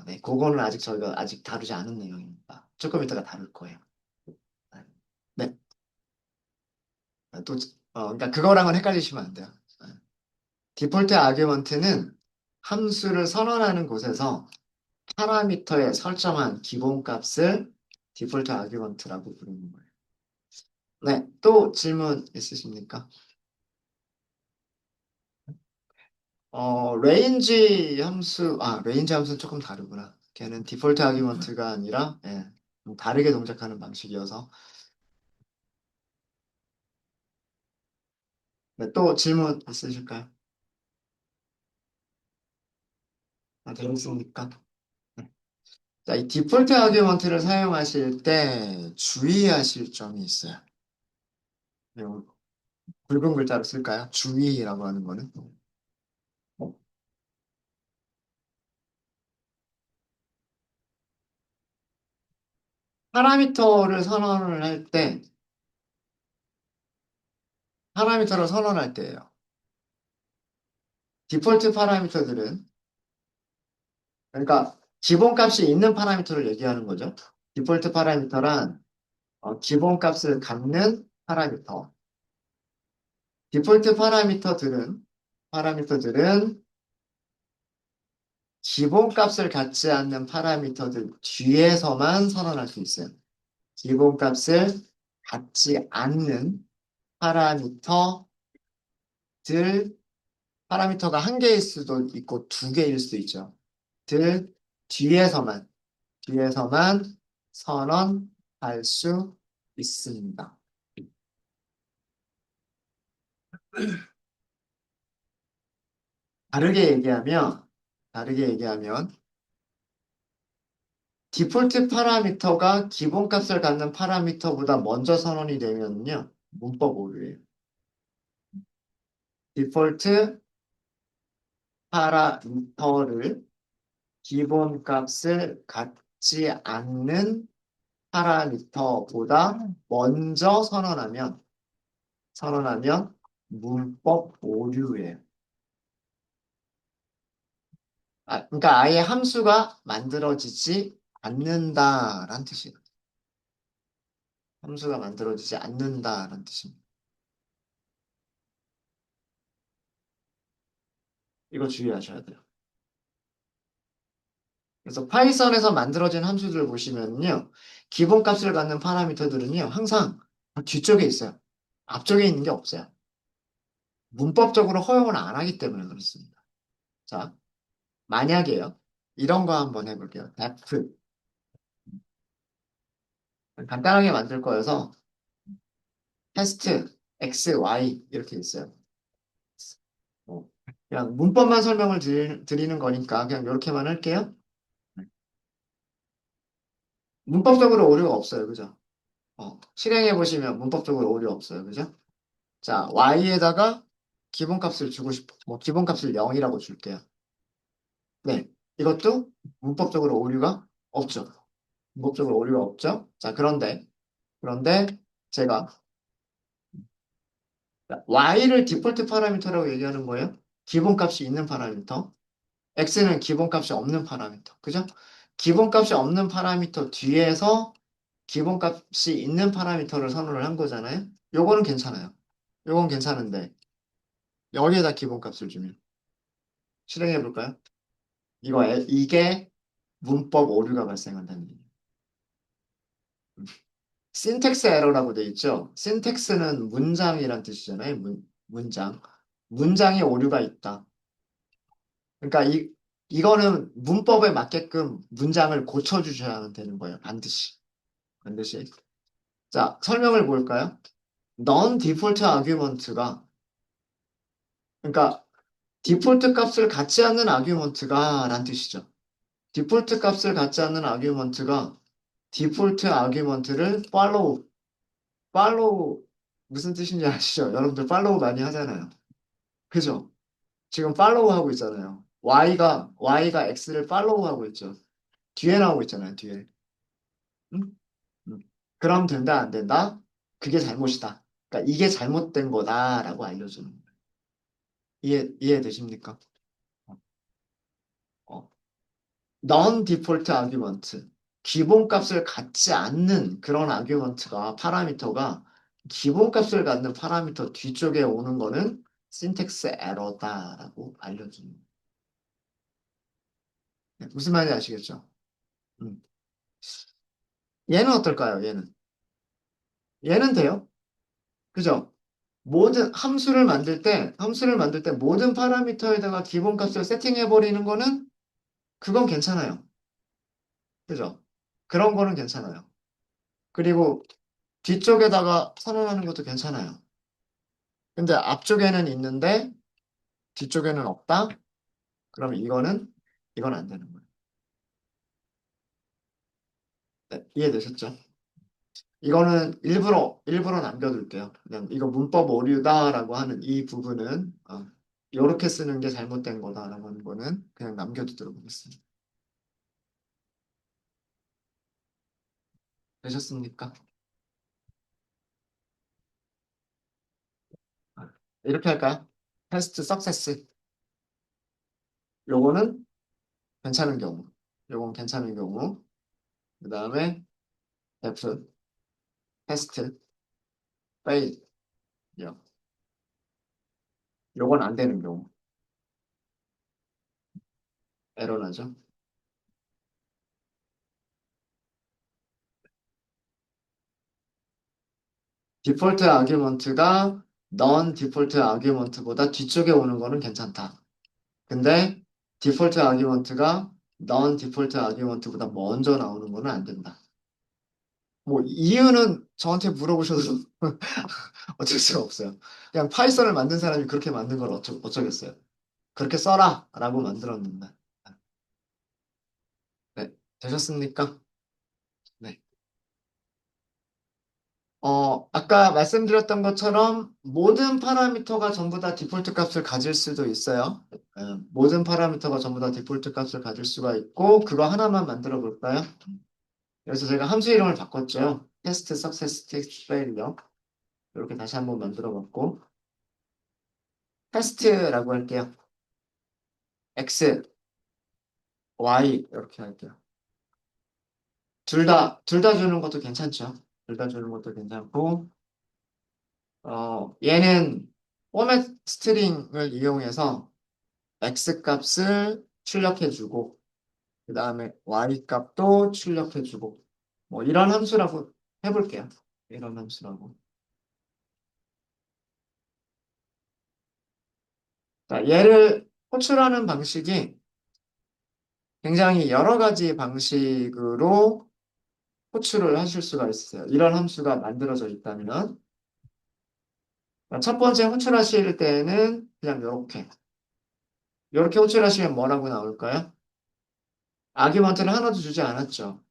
네, 그거는 아직 저희가 아직 다루지 않은 내용입니다. 조금 이따가 다룰 거예요. 네, 또, 그러니까 그거랑은 헷갈리시면 안 돼요. 디폴트 아규먼트는 함수를 선언하는 곳에서 파라미터에 설정한 기본값을 디폴트 아규먼트라고 부르는 거예요. 네, 또 질문 있으십니까? 레인지 함수는 조금 다르구나. 걔는 디폴트 아규먼트가 아니라, 예, 좀 다르게 동작하는 방식이어서. 네, 또 질문 있으실까요? 되겠습니까? 네. 자, 이 디폴트 아규먼트를 사용하실 때 주의하실 점이 있어요. 네, 굵은 글자로 쓸까요? 주의라고 하는 거는. 파라미터를 선언을 할 때, 파라미터를 선언할 때예요. 디폴트 파라미터들은, 그러니까 기본값이 있는 파라미터를 얘기하는 거죠. 디폴트 파라미터란 기본값을 갖는 파라미터. 디폴트 파라미터들은 기본값을 갖지 않는 파라미터들 뒤에서만 선언할 수 있어요. 기본값을 갖지 않는 파라미터들, 파라미터가 한 개일 수도 있고 두 개일 수도 있죠. 들 뒤에서만 선언할 수 있습니다. 다르게 얘기하면, 다르게 얘기하면, 디폴트 파라미터가 기본값을 갖는 파라미터보다 먼저 선언이 되면요, 문법 오류예요. 디폴트 파라미터를 기본값을 갖지 않는 파라미터보다 먼저 선언하면 문법 오류예요. 그러니까 아예 함수가 만들어지지 않는다라는 뜻이에요. 함수가 만들어지지 않는다라는 뜻입니다. 이거 주의하셔야 돼요. 그래서 파이썬에서 만들어진 함수들을 보시면요. 기본값을 갖는 파라미터들은요. 항상 뒤쪽에 있어요. 앞쪽에 있는 게 없어요. 문법적으로 허용을 안 하기 때문에 그렇습니다. 자, 만약에요. 이런 거 한번 해볼게요. def. 간단하게 만들 거여서 테스트 x, y 이렇게 있어요. 어, 그냥 문법만 설명을 드리는 거니까 그냥 이렇게만 할게요. 문법적으로 오류가 없어요. 그죠? 실행해 보시면 문법적으로 오류 없어요. 그죠? 자, y에다가 기본값을 주고 싶어. 뭐 기본값을 0이라고 줄게요. 네. 이것도 문법적으로 오류가 없죠. 문법적으로 오류가 없죠. 자, 그런데 제가 y를 디폴트 파라미터라고 얘기하는 거예요. 기본값이 있는 파라미터. x는 기본값이 없는 파라미터. 그죠? 기본값이 없는 파라미터 뒤에서 기본값이 있는 파라미터를 선언을 한 거잖아요. 요거는 괜찮아요. 요건 괜찮은데 여기에다 기본값을 주면 실행해 볼까요? 이게 문법 오류가 발생한다는 얘기예요. 신텍스 에러라고 돼 있죠. 신텍스는 문장이란 뜻이잖아요. 문장. 문장에 오류가 있다. 그러니까 이거는 문법에 맞게끔 문장을 고쳐주셔야 되는 거예요. 반드시. 반드시. 자, 설명을 볼까요? non default argument가 그러니까 디폴트 값을 갖지 않는 아규먼트가 란 뜻이죠. 디폴트 값을 갖지 않는 아규먼트가 디폴트 아규먼트를 팔로우 무슨 뜻인지 아시죠? 여러분들 팔로우 많이 하잖아요. 그죠? 지금 팔로우 하고 있잖아요. Y가 X를 팔로우 하고 있죠. 뒤에 나오고 있잖아요. 뒤에. 응? 응. 그럼 된다, 안 된다? 그게 잘못이다. 그러니까 이게 잘못된 거다라고 알려주는 거예요. 이해되십니까? 어. 어. non-default argument. 기본값을 갖지 않는 그런 아규먼트가 파라미터가 기본값을 갖는 파라미터 뒤쪽에 오는 거는 신텍스 에러다라고 알려주는 거예요. 네, 무슨 말인지 아시겠죠? 음. 얘는 어떨까요? 얘는 돼요. 그죠? 모든 함수를 만들 때 모든 파라미터에다가 기본값을 세팅해 버리는 거는 그건 괜찮아요. 그죠? 그런 거는 괜찮아요. 그리고 뒤쪽에다가 선언하는 것도 괜찮아요. 근데 앞쪽에는 있는데 뒤쪽에는 없다? 그러면 이건 안 되는 거예요. 네, 이해되셨죠? 이거는 일부러 남겨둘게요. 그냥 이거 문법 오류다라고 하는 이 부분은 이렇게 쓰는 게 잘못된 거다라고 하는 거는 그냥 남겨두도록 하겠습니다. 되셨습니까? 아, 이렇게 할까요? 테스트 석세스. 요거는 괜찮은 경우. 요건 괜찮은 경우. 그 다음에 F 테스트 페일. 요건 안 되는 경우. 에러 나죠. 디폴트 아규먼트가 non 디폴트 아규먼트보다 뒤쪽에 오는 거는 괜찮다. 근데 디폴트 아규먼트가 non 디폴트 아규먼트보다 먼저 나오는 거는 안 된다. 뭐 이유는 저한테 물어보셔도 어쩔 수가 없어요. 그냥 파이썬을 만든 사람이 그렇게 만든 걸 어쩌겠어요. 그렇게 써라 라고 만들었는데. 네, 되셨습니까? 네. 아까 말씀드렸던 것처럼 모든 파라미터가 전부 다 디폴트 값을 가질 수도 있어요. 모든 파라미터가 전부 다 디폴트 값을 가질 수가 있고 그거 하나만 만들어 볼까요? 그래서 제가 함수 이름을 바꿨죠. 테스트 석세스 텍스트 파일요. 이렇게 다시 한번 만들어 봤고 테스트라고 할게요. X, Y 이렇게 할게요. 둘 다 주는 것도 괜찮죠. 둘 다 주는 것도 괜찮고 얘는 포맷 스트링을 이용해서 x 값을 출력해주고 그 다음에 y 값도 출력해주고 뭐 이런 함수라고 해볼게요. 이런 함수라고. 자, 얘를 호출하는 방식이 굉장히 여러 가지 방식으로 호출을 하실 수가 있어요. 이런 함수가 만들어져 있다면 첫 번째 호출하실 때는 그냥 이렇게 호출하시면 뭐라고 나올까요? 아규먼트는 하나도 주지 않았죠.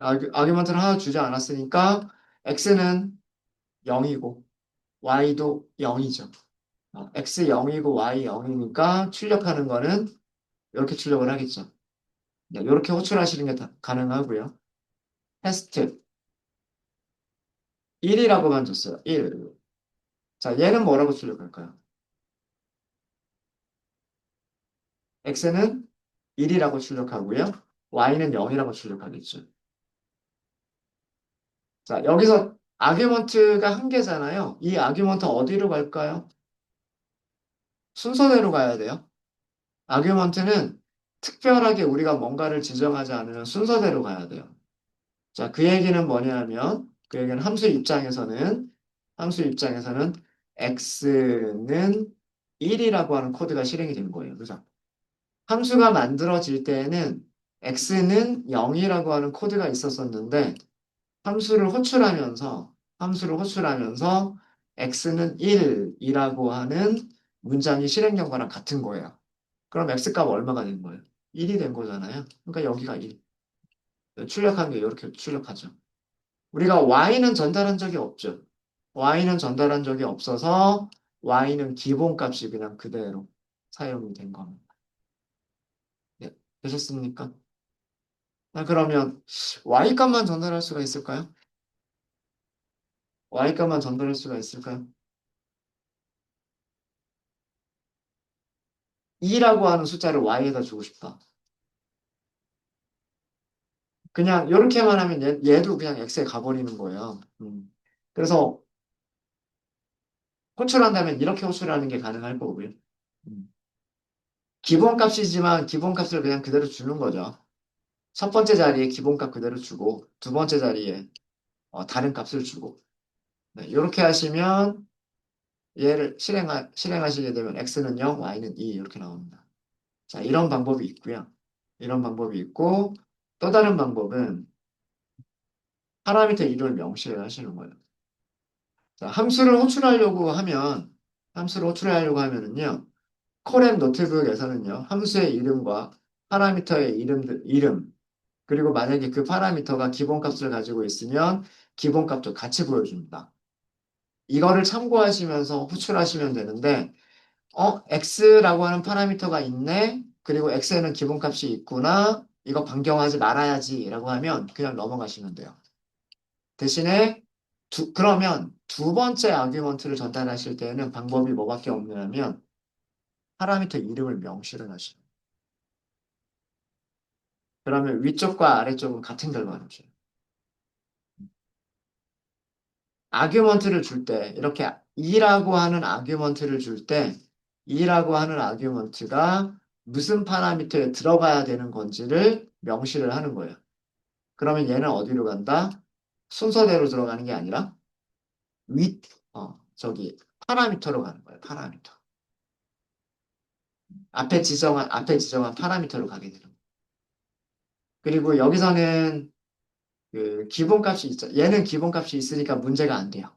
아규먼트를 하나 주지 않았으니까 x는 0이고 y도 0이죠. x 0이고 y 0이니까 출력하는 거는 이렇게 출력을 하겠죠. 이렇게 호출하시는 게 가능하고요. 테스트 1이라고만 줬어요. 1. 자, 얘는 뭐라고 출력할까요? x는 1이라고 출력하고요. y는 0이라고 출력하겠죠. 자, 여기서 아규먼트가 한 개잖아요. 이 아규먼트 어디로 갈까요? 순서대로 가야 돼요. 아규먼트는 특별하게 우리가 뭔가를 지정하지 않으면 순서대로 가야 돼요. 자, 그 얘기는 뭐냐면, 그 얘기는 함수 입장에서는 x는 1이라고 하는 코드가 실행이 된 거예요. 그죠? 함수가 만들어질 때에는 x는 0이라고 하는 코드가 있었었는데, 함수를 호출하면서 x는 1이라고 하는 문장이 실행된 거랑 같은 거예요. 그럼 x값 얼마가 된 거예요? 1이 된 거잖아요. 그러니까 여기가 1. 출력한 게 이렇게 출력하죠. 우리가 y는 전달한 적이 없죠. y는 전달한 적이 없어서 y는 기본값이 그냥 그대로 사용이 된 겁니다. 네, 되셨습니까? 그러면 y값만 전달할 수가 있을까요? y값만 전달할 수가 있을까요? 2라고 하는 숫자를 y에다 주고 싶다. 그냥 이렇게만 하면 얘도 그냥 x에 가버리는 거예요. 그래서 호출한다면 이렇게 호출하는 게 가능할 거고요. 음. 기본값이지만 기본값을 그냥 그대로 주는 거죠. 첫 번째 자리에 기본값 그대로 주고 두 번째 자리에 다른 값을 주고 네, 이렇게 하시면 얘를 실행하시게 되면 x는 0, y는 2 이렇게 나옵니다. 자, 이런 방법이 있고요. 이런 방법이 있고 또 다른 방법은 파라미터 이름을 명시를 하시는 거예요. 자, 함수를 호출하려고 하면은요. 콜앱 노트북에서는요. 함수의 이름과 파라미터의 이름 그리고 만약에 그 파라미터가 기본값을 가지고 있으면 기본값도 같이 보여줍니다. 이거를 참고하시면서 호출하시면 되는데 x라고 하는 파라미터가 있네. 그리고 x에는 기본값이 있구나. 이거 변경하지 말아야지라고 하면 그냥 넘어가시면 돼요. 대신에 그러면 두 번째 아규먼트를 전달하실 때는 방법이 뭐밖에 없냐면 파라미터 이름을 명시를 하시는 거예요. 그러면 위쪽과 아래쪽은 같은 결과를 줘요. 아규먼트를 줄 때 이렇게 2라고 하는 아규먼트를 줄 때 2라고 하는 아규먼트가 무슨 파라미터에 들어가야 되는 건지를 명시를 하는 거예요. 그러면 얘는 어디로 간다? 순서대로 들어가는 게 아니라 저기 파라미터로 가는 거예요. 파라미터. 앞에 지정한 파라미터로 가게 되는 거예요. 그리고 여기서는 그 기본값이 있죠. 얘는 기본값이 있으니까 문제가 안 돼요.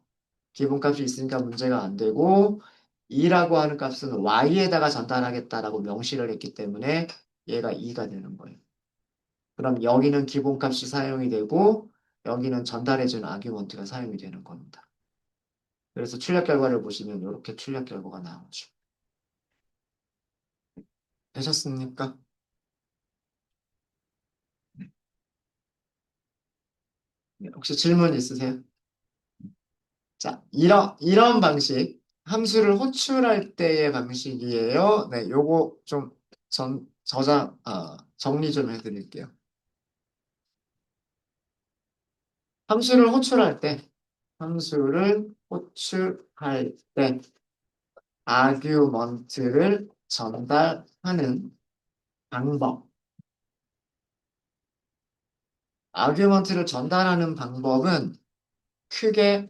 기본값이 있으니까 문제가 안 되고 2라고 하는 값은 y에다가 전달하겠다라고 명시를 했기 때문에 얘가 2가 되는 거예요. 그럼 여기는 기본값이 사용이 되고 여기는 전달해주는 아규먼트가 사용이 되는 겁니다. 그래서 출력 결과를 보시면 이렇게 출력 결과가 나오죠. 되셨습니까? 네, 혹시 질문 있으세요? 자, 이런 방식, 함수를 호출할 때의 방식이에요. 네, 요거 좀 정리 좀 해드릴게요. 함수를 호출할 때, 함수를 호출할 때, 아규먼트를 전달하는 방법. 아규먼트를 전달하는 방법은 크게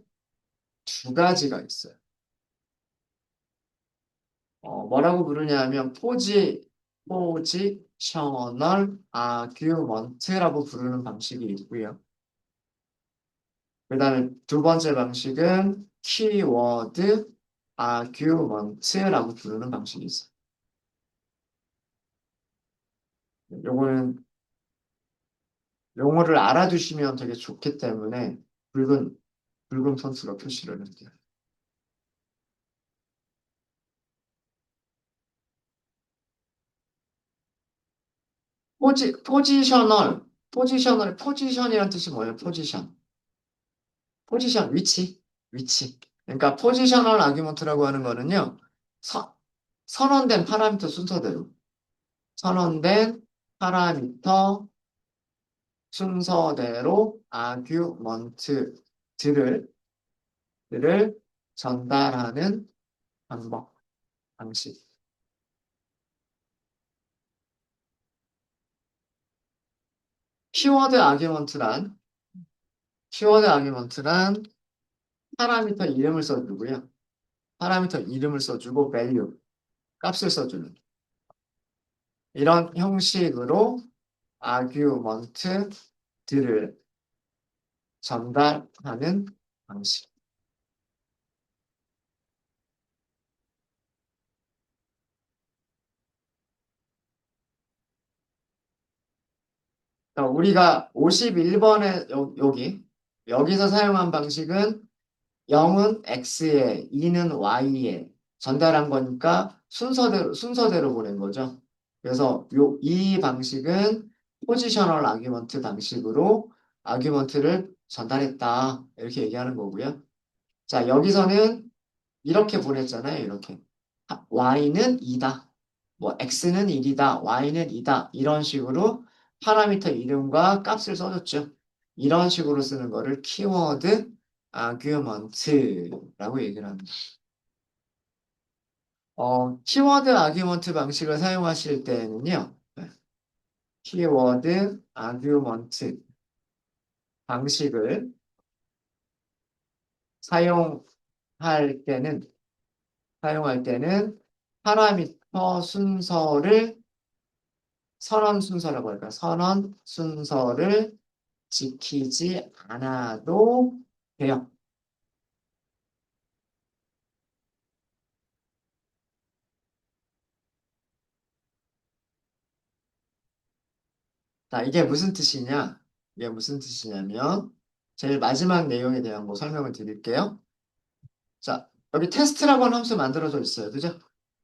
두 가지가 있어요. 뭐라고 부르냐면 포지셔널 아규먼트라고 부르는 방식이 있고요. 그 다음에 두 번째 방식은 키워드 아규먼트라고 부르는 방식이 있어요. 요거는 용어를 알아두시면 되게 좋기 때문에 붉은 선수로 표시를 해주세요. 포지션이란 뜻이 뭐예요? 포지션, 위치. 그러니까 포지셔널 아규먼트라고 하는 거는요, 서, 선언된 파라미터 순서대로, 선언된 파라미터 순서대로 아규먼트 들을, 들을 전달하는 방법, 방식. 키워드 아규먼트란, 키워드 아규먼트란 파라미터 이름을 써주고요. 파라미터 이름을 써주고 value, 값을 써주는 이런 형식으로 아규먼트들을 전달하는 방식. 우리가 51번에 여기서 사용한 방식은 0은 x에 2는 y에 전달한 거니까 순서대로 보낸 거죠. 그래서 이 방식은 포지셔널 아규먼트 방식으로 아규먼트를 전달했다. 이렇게 얘기하는 거고요. 자, 여기서는 이렇게 보냈잖아요. 이렇게. y는 2다. 뭐 x는 1이다. y는 2다. 이런 식으로 파라미터 이름과 값을 써줬죠. 이런 식으로 쓰는 거를 키워드 아규먼트라고 얘기를 합니다. 키워드 아규먼트 방식을 사용하실 때는요. 네, 키워드 아규먼트 방식을 사용할 때는 사용할 때는 파라미터 순서를 선언 순서라고 할까요? 선언 순서를 지키지 않아도 돼요. 자, 이게 무슨 뜻이냐? 이게 무슨 뜻이냐면 제일 마지막 내용에 대한 거 설명을 드릴게요. 자, 여기 테스트라고 하는 함수 만들어져 있어요. 그죠?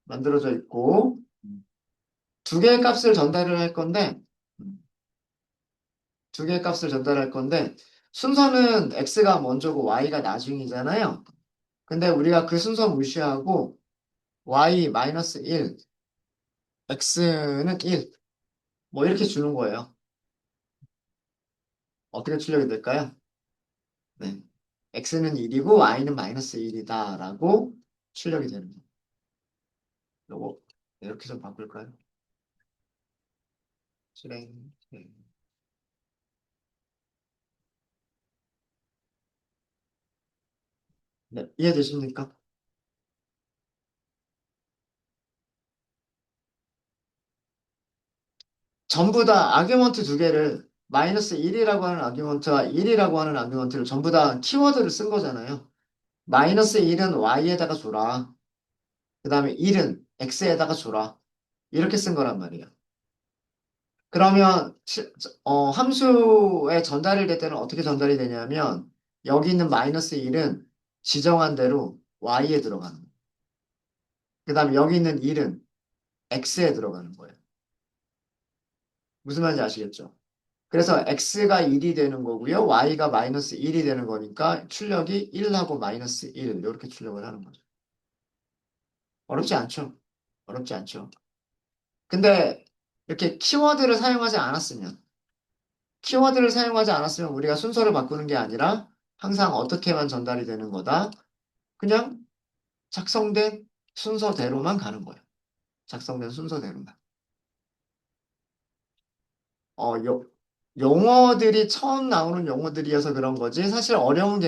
만들어져 있고 두 개의 값을 전달을 할 건데 두 개의 값을 전달할 건데 순서는 x가 먼저고 y가 나중이잖아요. 근데 우리가 그 순서 무시하고 y-1, x는 1, 뭐 이렇게 주는 거예요. 어떻게 출력이 될까요? 네. x는 1이고 y는 마이너스 1이다라고 출력이 되는 거예요. 요거 이렇게 좀 바꿀까요? 실행. 네. 네, 이해되십니까? 전부 다 아규먼트 두 개를 마이너스 1이라고 하는 아규먼트와 1이라고 하는 아규먼트를 전부 다 키워드를 쓴 거잖아요. 마이너스 1은 y에다가 줘라. 그 다음에 1은 x에다가 줘라. 이렇게 쓴 거란 말이에요. 그러면 함수에 전달이 될 때는 어떻게 전달이 되냐면 여기 있는 마이너스 1은 지정한 대로 y에 들어가는 거예요. 그 다음에 여기 있는 1은 x에 들어가는 거예요. 무슨 말인지 아시겠죠? 그래서 x가 1이 되는 거고요. y가 마이너스 1이 되는 거니까 출력이 1하고 마이너스 1 이렇게 출력을 하는 거죠. 어렵지 않죠? 어렵지 않죠? 근데 이렇게 키워드를 사용하지 않았으면 우리가 순서를 바꾸는 게 아니라 항상 어떻게만 전달이 되는 거다. 그냥 작성된 순서대로만 가는 거예요. 작성된 순서대로만. 요, 용어들이 처음 나오는 용어들이어서 그런 거지 사실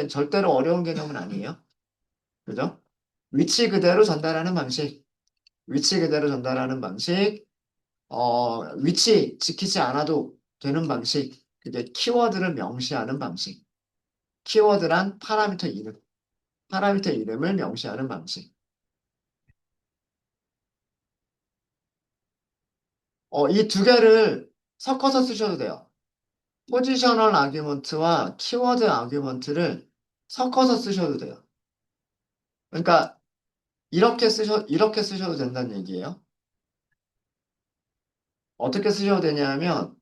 절대로 어려운 개념은 아니에요. 그죠? 위치 그대로 전달하는 방식, 위치 그대로 전달하는 방식, 위치 지키지 않아도 되는 방식, 그게 키워드를 명시하는 방식. 키워드란 파라미터 이름을 명시하는 방식. 이 두 개를 섞어서 쓰셔도 돼요. 포지셔널 아규먼트와 키워드 아규먼트를 섞어서 쓰셔도 돼요. 그러니까 이렇게 쓰셔도 된다는 얘기예요. 어떻게 쓰셔도 되냐면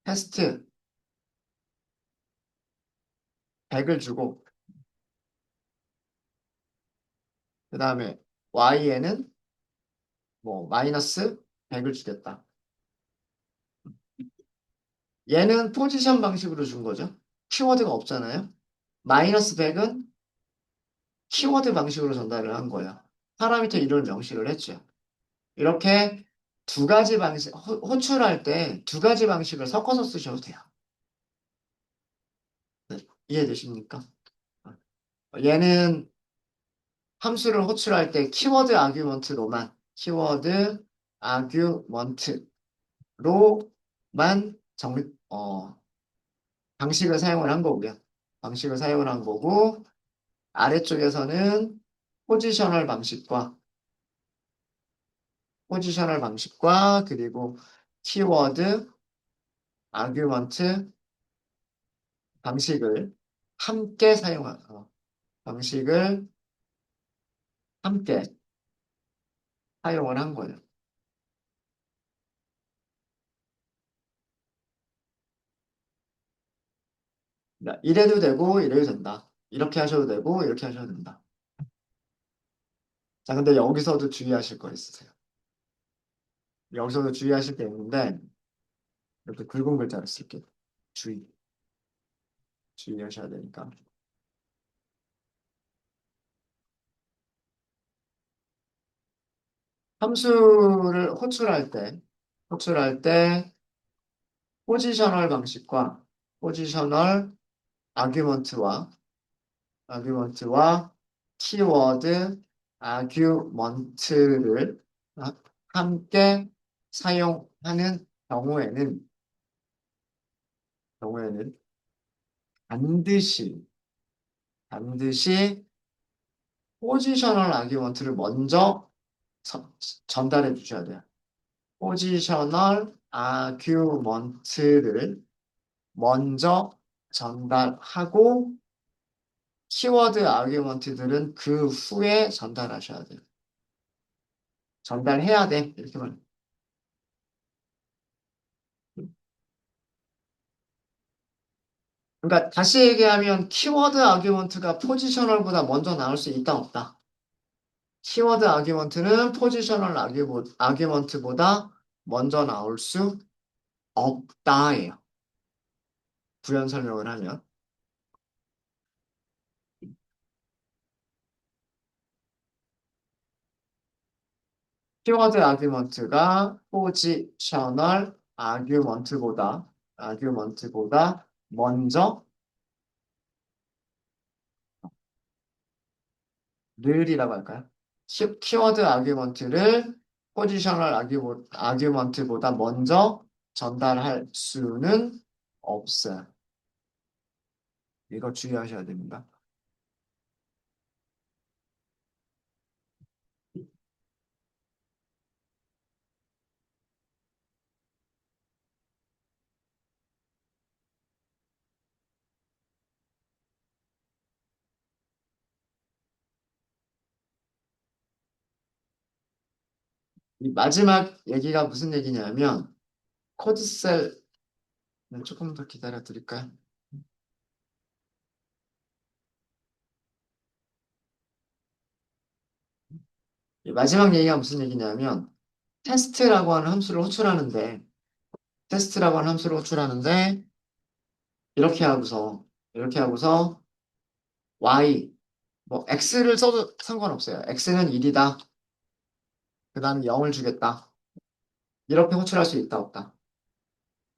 테스트 100을 주고 그 다음에 y에는 뭐 마이너스 100을 주겠다. 얘는 포지션 방식으로 준 거죠. 키워드가 없잖아요. 마이너스 100은 키워드 방식으로 전달을 한 거야. 파라미터 이름을 명시를 했죠. 이렇게 두 가지 방식, 호출할 때 두 가지 방식을 섞어서 쓰셔도 돼요. 네, 이해되십니까? 얘는 함수를 호출할 때 키워드 아규먼트로만, 키워드 아규먼트로만 방식을 사용을 한 거고요. 방식을 사용을 한 거고, 아래쪽에서는 포지셔널 방식과, 그리고 키워드 아규먼트 방식을 함께 방식을 함께 사용을 한 거예요. 그러니까 이래도 되고 이래도 된다. 이렇게 하셔도 되고 이렇게 하셔도 된다. 자, 근데 여기서도 주의하실 거 있으세요. 여기서도 주의하실 게 있는데 이렇게 굵은 글자를 쓸게요. 주의, 주의하셔야 되니까. 함수를 호출할 때 포지셔널 방식과 포지셔널 아규먼트와 키워드 아규먼트를 함께 사용하는 경우에는 반드시 포지셔널 아규먼트를 먼저 서- 전달해 주셔야 돼요. 포지셔널 아규먼트를 먼저 전달하고 키워드 아규먼트들은 그 후에 전달하셔야 돼요. 전달해야 돼. 이렇게 말. 그러니까 다시 얘기하면 키워드 아규먼트가 포지셔널보다 먼저 나올 수 있다 없다. 키워드 아규먼트는 포지셔널 아규먼트보다 먼저 나올 수 없다예요. 부연 설명을 하면. 키워드 아규먼트가 포지셔널 아규먼트보다 먼저 를이라고 할까요? 키워드 아규먼트를 포지셔널 아규먼트보다 먼저 전달할 수는 없어요. 이거 주의하셔야 됩니다. 이 마지막 얘기가 무슨 얘기냐면 코드셀 조금 더 기다려 드릴까요? 이 마지막 얘기가 무슨 얘기냐면 테스트라고 하는 함수를 호출하는데 테스트라고 하는 함수를 호출하는데 이렇게 하고서 y 뭐 x를 써도 상관없어요. x는 1이다. 그 다음에 0을 주겠다. 이렇게 호출할 수 있다 없다.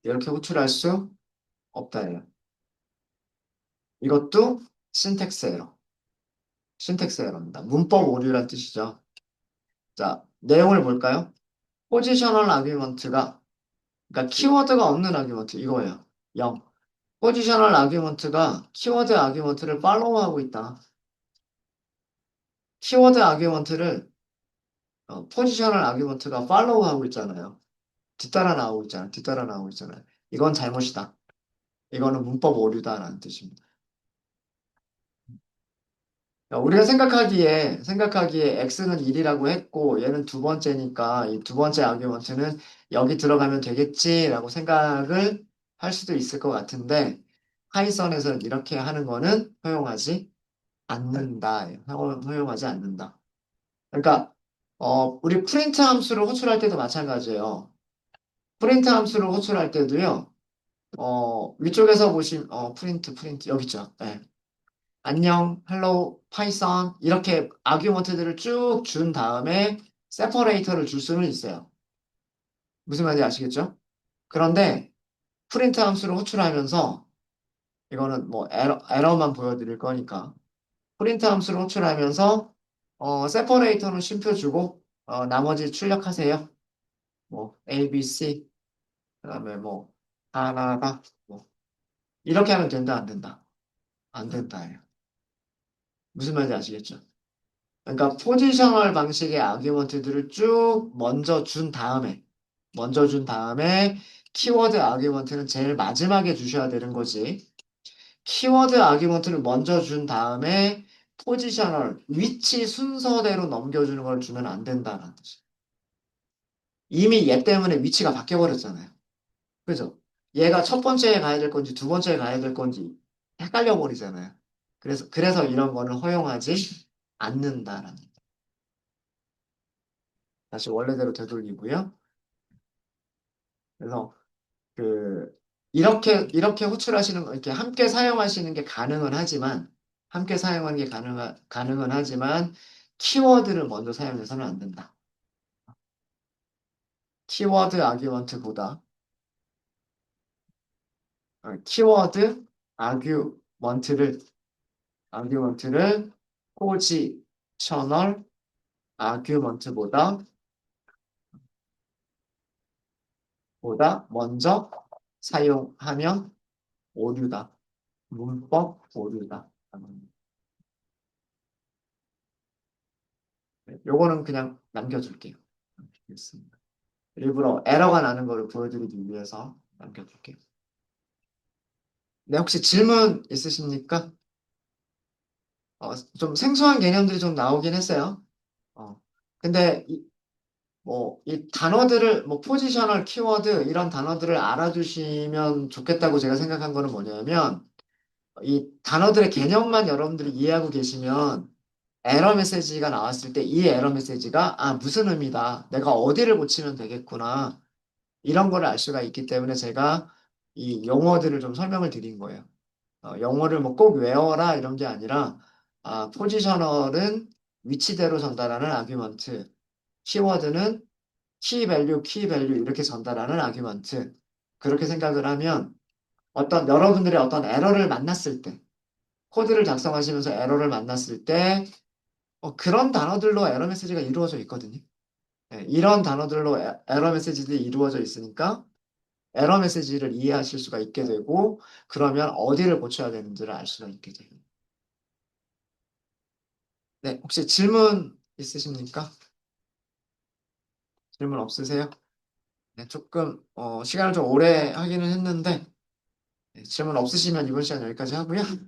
이렇게 호출할 수 없다예요. 이것도 신텍스 에러. 신텍스 에러입니다. 문법 오류란 뜻이죠. 자, 내용을 볼까요? 포지셔널 아규먼트가 그러니까 키워드가 없는 아규먼트 이거예요. 0. 포지셔널 아규먼트가 키워드 아규먼트를 팔로우하고 있다. 키워드 아규먼트를 포지셔널 아규먼트가 팔로우하고 있잖아요. 뒤따라 나오고 있잖아요. 이건 잘못이다. 이거는 문법 오류다라는 뜻입니다. 우리가 생각하기에 x는 1이라고 했고 얘는 두 번째니까 이 두 번째 아규먼트는 여기 들어가면 되겠지라고 생각을 할 수도 있을 것 같은데 파이썬에서는 이렇게 하는 거는 허용하지 않는다. 허용하지 않는다. 그러니까 우리 프린트 함수를 호출할 때도 마찬가지예요. 프린트 함수를 호출할 때도요. 위쪽에서 보시면 프린트 여기 있죠. 네. 안녕, hello, 파이썬 이렇게 아규먼트들을 쭉 준 다음에 세퍼레이터를 줄 수는 있어요. 무슨 말인지 아시겠죠? 그런데 프린트 함수를 호출하면서 이거는 뭐 에러만 보여드릴 거니까 프린트 함수를 호출하면서 세퍼레이터는 쉼표 주고 나머지 출력하세요. 뭐 A, B, C 그다음에 뭐 하나다 뭐 이렇게 하면 된다 안 된다 안 된다예요. 무슨 말인지 아시겠죠? 그러니까 포지셔널 방식의 아규먼트들을 쭉 먼저 준 다음에 키워드 아규먼트는 제일 마지막에 주셔야 되는 거지. 키워드 아규먼트를 먼저 준 다음에 포지셔널 위치 순서대로 넘겨주는 걸 주면 안 된다는 뜻이에요. 이미 얘 때문에 위치가 바뀌어 버렸잖아요. 그죠? 얘가 첫 번째에 가야 될 건지 두 번째에 가야 될 건지 헷갈려 버리잖아요. 그래서 이런 거는 허용하지 않는다라는. 다시 원래대로 되돌리고요. 그래서 그 이렇게 호출하시는 거 이렇게 함께 사용하시는 게 가능은 하지만 함께 사용하는 게 가능은 하지만 키워드를 먼저 사용해서는 안 된다. 키워드 아규먼트보다 키워드 아규먼트를 아규먼트를 포지셔널 아규먼트보다 먼저 사용하면 오류다. 문법 오류다. 네, 요거는 그냥 남겨줄게요. 알겠습니다. 일부러 에러가 나는 거를 보여드리기 위해서 남겨줄게요. 네, 혹시 질문 있으십니까? 좀 생소한 개념들이 좀 나오긴 했어요. 어, 근데 이 단어들을 뭐 포지셔널 키워드 이런 단어들을 알아두시면 좋겠다고 제가 생각한 거는 뭐냐면 이 단어들의 개념만 여러분들이 이해하고 계시면 에러 메시지가 나왔을 때 이 에러 메시지가 무슨 의미다. 내가 어디를 고치면 되겠구나. 이런 거를 알 수가 있기 때문에 제가 이 용어들을 좀 설명을 드린 거예요. 영어를 뭐 꼭 외워라 이런 게 아니라 포지셔널은 위치대로 전달하는 아규먼트, 키워드는 키 밸류 이렇게 전달하는 아규먼트. 그렇게 생각을 하면 여러분들의 어떤 에러를 만났을 때 코드를 작성하시면서 에러를 만났을 때 그런 단어들로 에러 메시지가 이루어져 있거든요. 네, 이런 단어들로 에러 메시지들이 이루어져 있으니까 에러 메시지를 이해하실 수가 있게 되고 그러면 어디를 고쳐야 되는지를 알 수가 있게 돼요. 네, 혹시 질문 있으십니까? 질문 없으세요? 네, 조금 시간을 좀 오래 하기는 했는데 네, 질문 없으시면 이번 시간 여기까지 하고요.